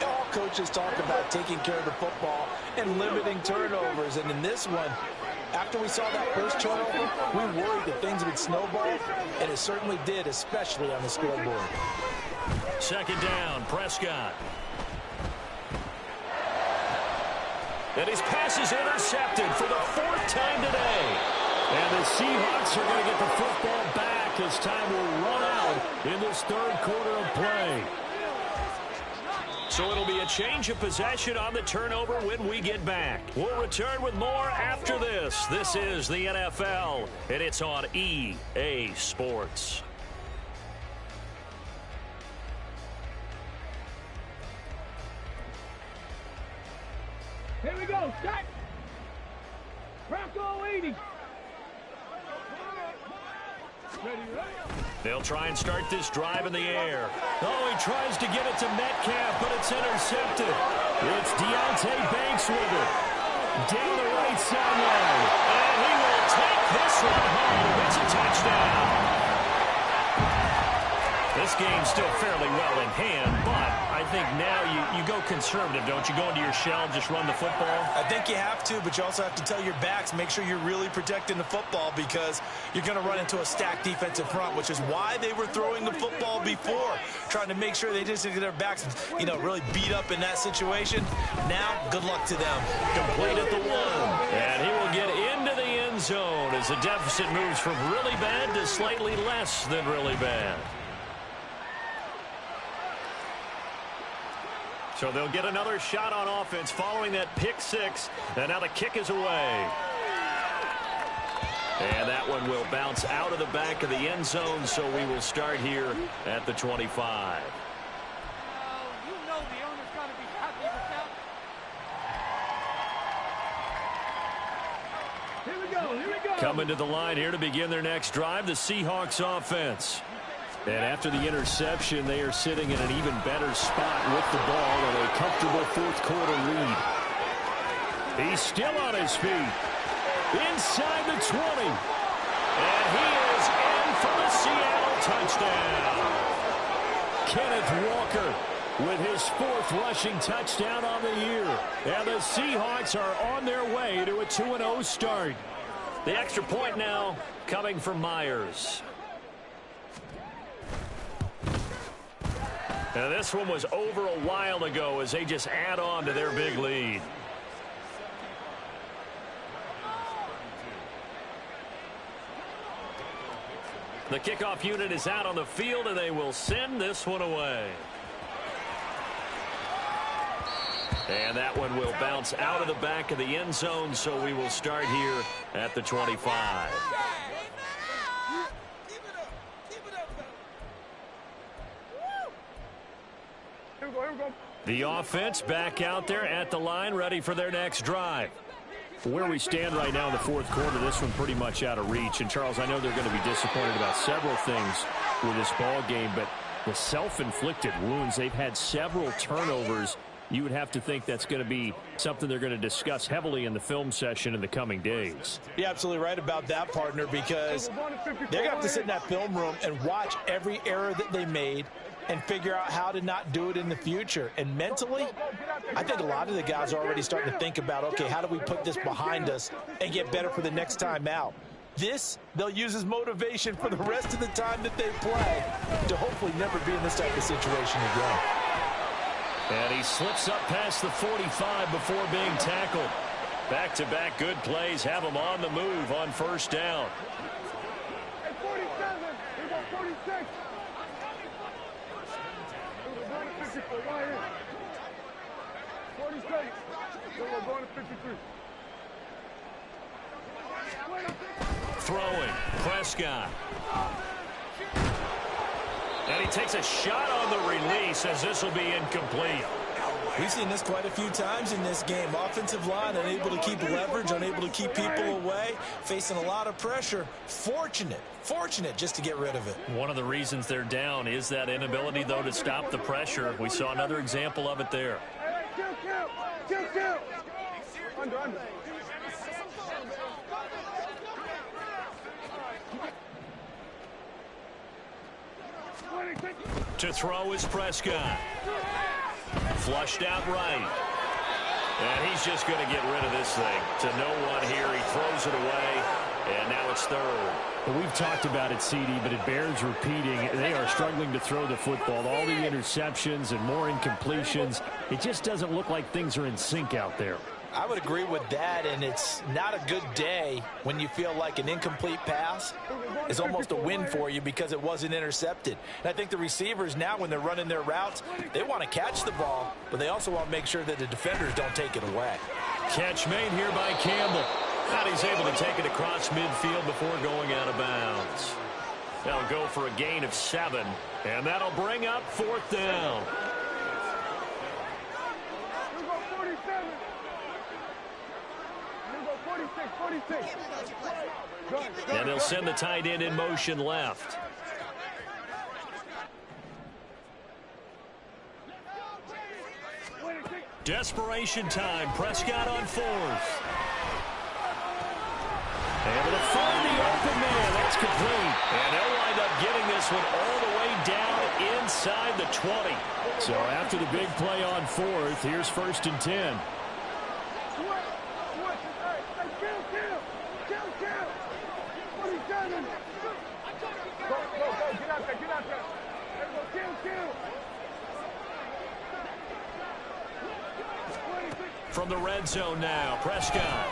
all coaches talk about taking care of the football and limiting turnovers. And in this one, after we saw that first turnover, we worried that things would snowball, and it certainly did, especially on the scoreboard. 2nd down, Prescott. And his pass is intercepted for the 4th time today. And the Seahawks are going to get the football back as time will run out in this 3rd quarter of play. So it'll be a change of possession on the turnover when we get back. We'll return with more after this. This is the NFL, and it's on EA Sports. Here we go, set. Bronco 80. They'll try and start this drive in the air. Oh, he tries to get it to Metcalf, but it's intercepted. It's Deontay Banks with it. Down the right sideline. And he will take this one home. It's a touchdown. This game's still fairly well in hand, but I think now you go conservative, don't you? Go into your shell and just run the football? I think you have to, but you also have to tell your backs, make sure you're really protecting the football because you're going to run into a stacked defensive front, which is why they were throwing the football before, trying to make sure they just get their backs, really beat up in that situation. Now, good luck to them. Complete at the 1. And he will get into the end zone as the deficit moves from really bad to slightly less than really bad. So they'll get another shot on offense following that pick 6. And now the kick is away. And that one will bounce out of the back of the end zone, so we will start here at the 25. You know the owner's got to be happy with that. Here we go. Coming to the line here to begin their next drive, the Seahawks offense. And after the interception, they are sitting in an even better spot with the ball and a comfortable fourth-quarter lead. He's still on his feet. Inside the 20. And he is in for the Seattle touchdown. Kenneth Walker with his 4th rushing touchdown on the year. And the Seahawks are on their way to a 2-0 start. The extra point now coming from Myers. Now this one was over a while ago as they just add on to their big lead. The kickoff unit is out on the field, and they will send this one away. And that one will bounce out of the back of the end zone, so we will start here at the 25. The offense back out there at the line, ready for their next drive. Where we stand right now in the fourth quarter, this one pretty much out of reach. And, Charles, I know they're going to be disappointed about several things with this ball game, but the self-inflicted wounds, they've had several turnovers. You would have to think that's going to be something they're going to discuss heavily in the film session in the coming days. You're absolutely right about that, partner, because they're going to have to sit in that film room and watch every error that they made and figure out how to not do it in the future. And mentally, I think a lot of the guys are already starting to think about, okay, how do we put this behind us and get better for the next time out? This, they'll use as motivation for the rest of the time that they play to hopefully never be in this type of situation again. And he slips up past the 45 before being tackled. Back-to-back good plays have him on the move on first down. Hey, 47. We got 46. Throwing, Prescott. And he takes a shot on the release as this will be incomplete. We've seen this quite a few times in this game. Offensive line unable to keep leverage, unable to keep people away, facing a lot of pressure. Fortunate just to get rid of it. One of the reasons they're down is that inability, though, to stop the pressure. We saw another example of it there. Kill. Under. To throw is Prescott. Flushed out right. And he's just going to get rid of this thing. To no one here. He throws it away. And now it's third. Well, we've talked about it, CD, but it bears repeating. They are struggling to throw the football. All the interceptions and more incompletions. It just doesn't look like things are in sync out there. I would agree with that, and it's not a good day when you feel like an incomplete pass is almost a win for you because it wasn't intercepted. And I think the receivers now, when they're running their routes, they want to catch the ball, but they also want to make sure that the defenders don't take it away. Catch made here by Campbell. And he's able to take it across midfield before going out of bounds. They'll go for a gain of 7, and that'll bring up fourth down. And they'll send the tight end in motion left. Desperation time. Prescott on fourth. Able to find the open man. That's complete. And they'll wind up getting this one all the way down inside the 20. So after the big play on fourth, here's 1st and 10. From the red zone now, Prescott.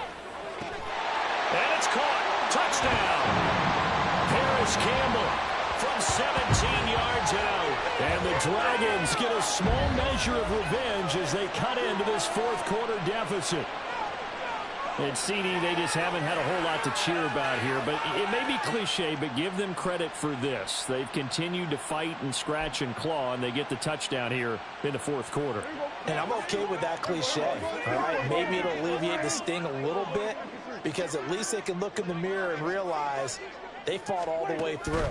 And it's caught. Touchdown. Paris Campbell from 17 yards out. And the Dragons get a small measure of revenge as they cut into this fourth quarter deficit. And CD, they just haven't had a whole lot to cheer about here. But it may be cliche, but give them credit for this. They've continued to fight and scratch and claw, and they get the touchdown here in the fourth quarter. And I'm okay with that cliche. All right, maybe it'll alleviate the sting a little bit because at least they can look in the mirror and realize they fought all the way through.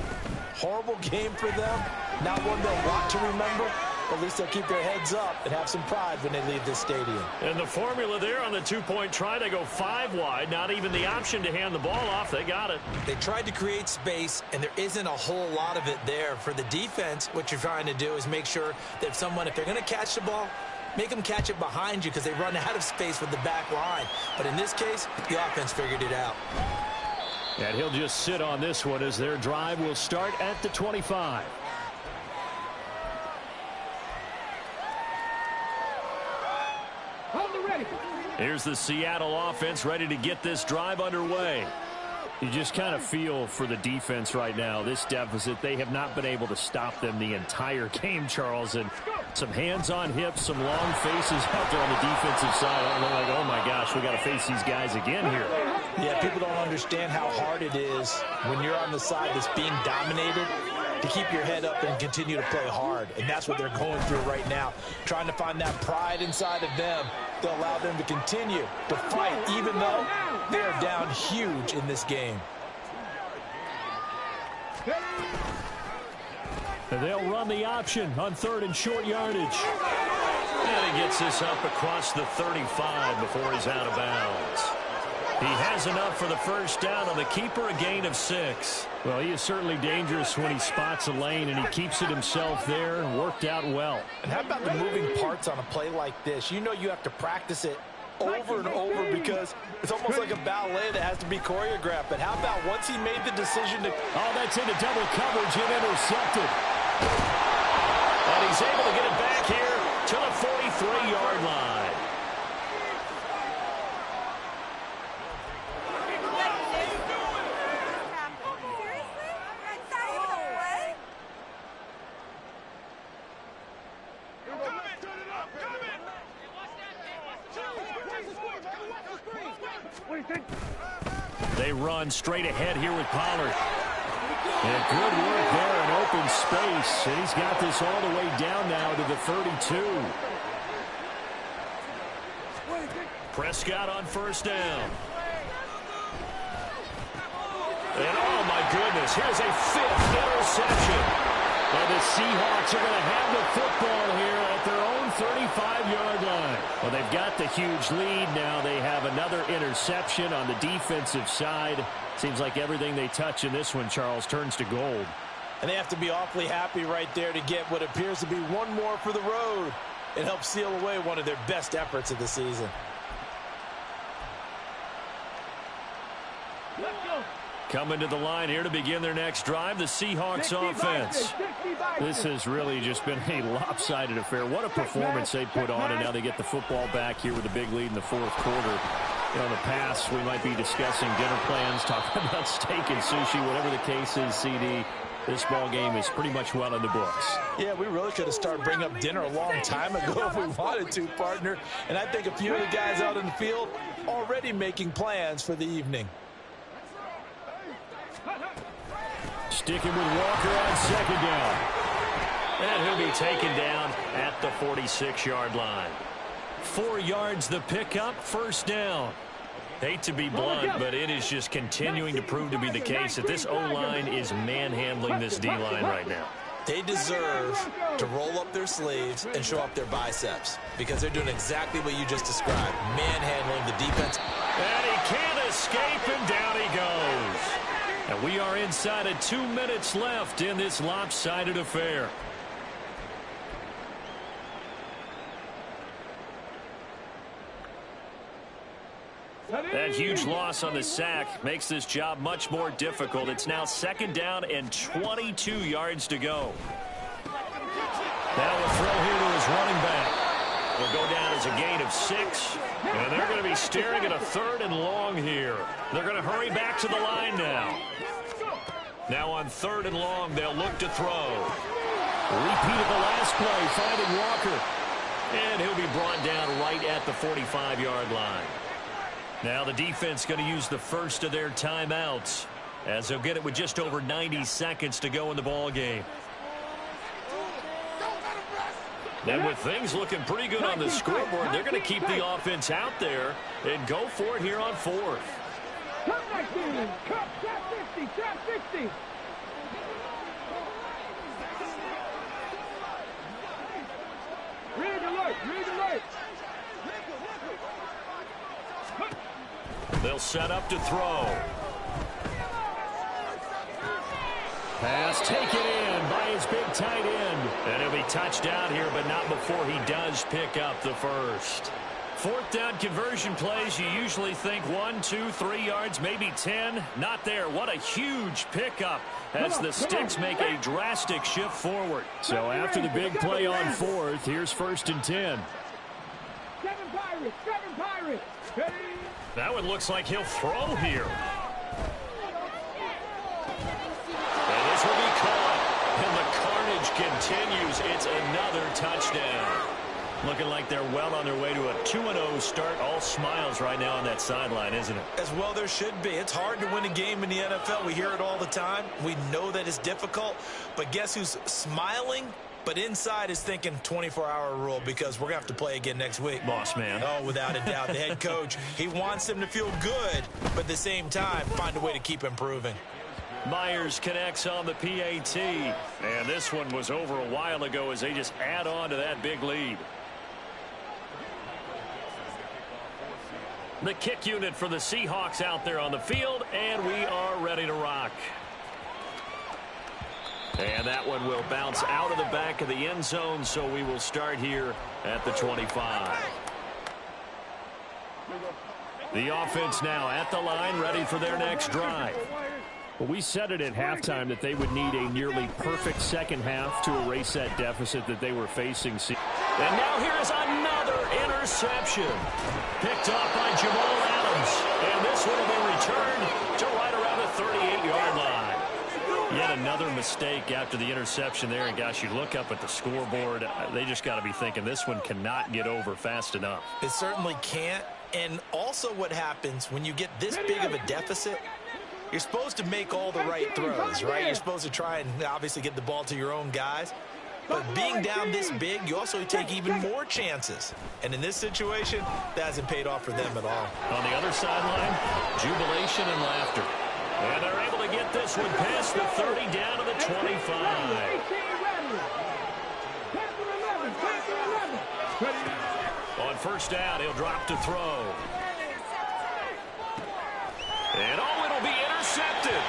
Horrible game for them. Not one they'll want to remember. At least they'll keep their heads up and have some pride when they leave this stadium. And the formula there on the two-point try, they go 5 wide. Not even the option to hand the ball off. They got it. They tried to create space, and there isn't a whole lot of it there. For the defense, what you're trying to do is make sure that if they're going to catch the ball, make them catch it behind you because they run out of space with the back line. But in this case, the offense figured it out. And he'll just sit on this one as their drive will start at the 25. Here's the Seattle offense ready to get this drive underway. You just kind of feel for the defense right now, this deficit. They have not been able to stop them the entire game, Charles. And some hands on hips, some long faces out there on the defensive side. I don't know, like, oh my gosh, we got to face these guys again here. Yeah, people don't understand how hard it is when you're on the side that's being dominated to keep your head up and continue to play hard. And that's what they're going through right now. Trying to find that pride inside of them to allow them to continue to fight, even though they're down huge in this game. And they'll run the option on 3rd and short yardage. And he gets this up across the 35 before he's out of bounds. He has enough for the first down on the keeper, a gain of 6. Well, he is certainly dangerous when he spots a lane, and he keeps it himself there. Worked out well. And how about the moving parts on a play like this? You know you have to practice it over and over because it's almost like a ballet that has to be choreographed. But how about once he made the decision to... Oh, that's into double coverage and intercepted. And he's able to get it back here to the 43-yard line. They run straight ahead here with Pollard. And good work there in open space. And he's got this all the way down now to the 32. Prescott on first down. And oh my goodness, here's a 5th interception. And the Seahawks are going to have the football here at their own 35-yard line. Well, they've got the huge lead. Now they have another interception on the defensive side. Seems like everything they touch in this one, Charles, turns to gold. And they have to be awfully happy right there to get what appears to be one more for the road. It helps seal away one of their best efforts of the season. Coming to the line here to begin their next drive, the Seahawks offense. This has really just been a lopsided affair. What a performance they put on, and now they get the football back here with a big lead in the fourth quarter. You know, in the past, we might be discussing dinner plans, talking about steak and sushi, whatever the case is, CD. This ball game is pretty much well in the books. Yeah, we really could have started bringing up dinner a long time ago if we wanted to, partner. And I think a few of the guys out in the field already making plans for the evening. Sticking with Walker on second down. And he'll be taken down at the 46-yard line. 4 yards the pickup, first down. Hate to be blunt, but it is just continuing to prove to be the case that this O-line is manhandling this D-line right now. They deserve to roll up their sleeves and show up their biceps because they're doing exactly what you just described, manhandling the defense. And he can't escape, and down he goes. And we are inside of 2 minutes left in this lopsided affair. That huge loss on the sack makes this job much more difficult. It's now 2nd down and 22 yards to go. Now a throw here to his running back. Will go down as a gain of 6. And they're going to be staring at a 3rd and long here. They're going to hurry back to the line now. Now on 3rd and long, they'll look to throw. Repeat of the last play, finding Walker. And he'll be brought down right at the 45-yard line. Now the defense going to use the first of their timeouts as they'll get it with just over 90 seconds to go in the ball game. And with things looking pretty good on the scoreboard, they're going to keep the offense out there and go for it here on 4th. Cut 19, cut, trap 50, trap 60. Read the light, read the light. They'll set up to throw. Pass taken in by his big tight end. And he'll be touched down here, but not before he does pick up the first. 4th down conversion plays, you usually think 1, 2, 3 yards, maybe 10. Not there. What a huge pickup as the Sticks make a drastic shift forward. So after the big play on 4th, here's 1st and 10. 7 Pirates, 7 Pirates. Ready? That one looks like he'll throw here. And this will be caught. And the carnage continues. It's another touchdown. Looking like they're well on their way to a 2-0 start. All smiles right now on that sideline, isn't it? As well there should be. It's hard to win a game in the NFL. We hear it all the time. We know that it's difficult. But guess who's smiling? But inside is thinking 24-hour rule because we're going to have to play again next week. Boss man. Oh, without a doubt. The head coach, he wants them to feel good, but at the same time, find a way to keep improving. Myers connects on the PAT. And this one was over a while ago as they just add on to that big lead. The kick unit for the Seahawks out there on the field, and we are ready to rock. And that one will bounce out of the back of the end zone, so we will start here at the 25. The offense now at the line, ready for their next drive. Well, we said it at halftime that they would need a nearly perfect second half to erase that deficit that they were facing. And now here is another interception. Picked off by Jamal Adams. And this one will be returned to right around the 38-yard line. Yet another mistake after the interception there. And, gosh, you look up at the scoreboard, they just got to be thinking this one cannot get over fast enough. It certainly can't. And also what happens when you get this big of a deficit, you're supposed to make all the right throws, right? You're supposed to try and obviously get the ball to your own guys. But being down this big, you also take even more chances. And in this situation, that hasn't paid off for them at all. On the other sideline, jubilation and laughter. And they're able to get this one past the 30 down to the 25. On 1st down, he'll drop to throw. And oh, it'll be intercepted.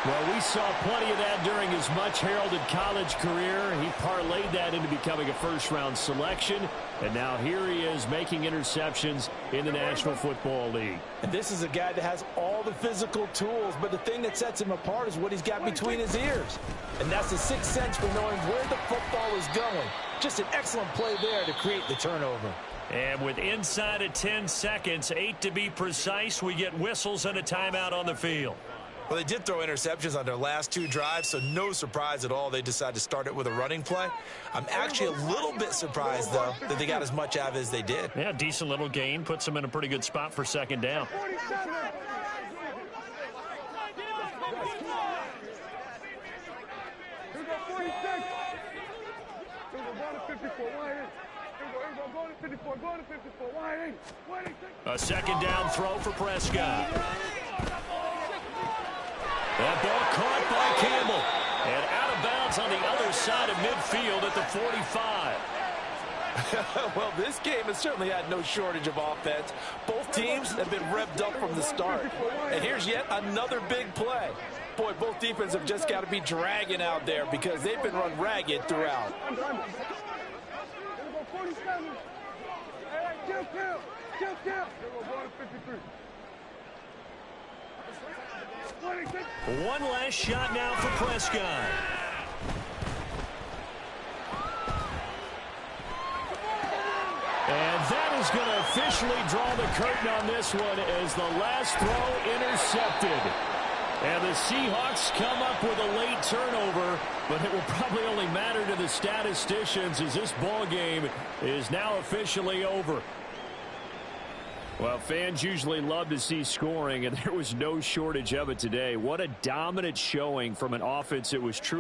Well, we saw plenty of that during his much-heralded college career. He parlayed that into becoming a first-round selection. And now here he is making interceptions in the National Football League. And this is a guy that has all the physical tools, but the thing that sets him apart is what he's got between his ears. And that's the sixth sense for knowing where the football is going. Just an excellent play there to create the turnover. And with inside of 10 seconds, 8 to be precise, we get whistles and a timeout on the field. Well, they did throw interceptions on their last 2 drives, so no surprise at all they decided to start it with a running play. I'm actually a little bit surprised, though, that they got as much out of it as they did. Yeah, decent little gain. Puts them in a pretty good spot for 2nd down. A second down throw for Prescott. That ball caught by Campbell. And out of bounds on the other side of midfield at the 45. Well, this game has certainly had no shortage of offense. Both teams have been revved up from the start. And here's yet another big play. Boy, both defenses have just got to be dragging out there because they've been run ragged throughout. One last shot now for Prescott. And that is going to officially draw the curtain on this one as the last throw intercepted. And the Seahawks come up with a late turnover, but it will probably only matter to the statisticians as this ball game is now officially over. Well, fans usually love to see scoring, and there was no shortage of it today. What a dominant showing from an offense that was truly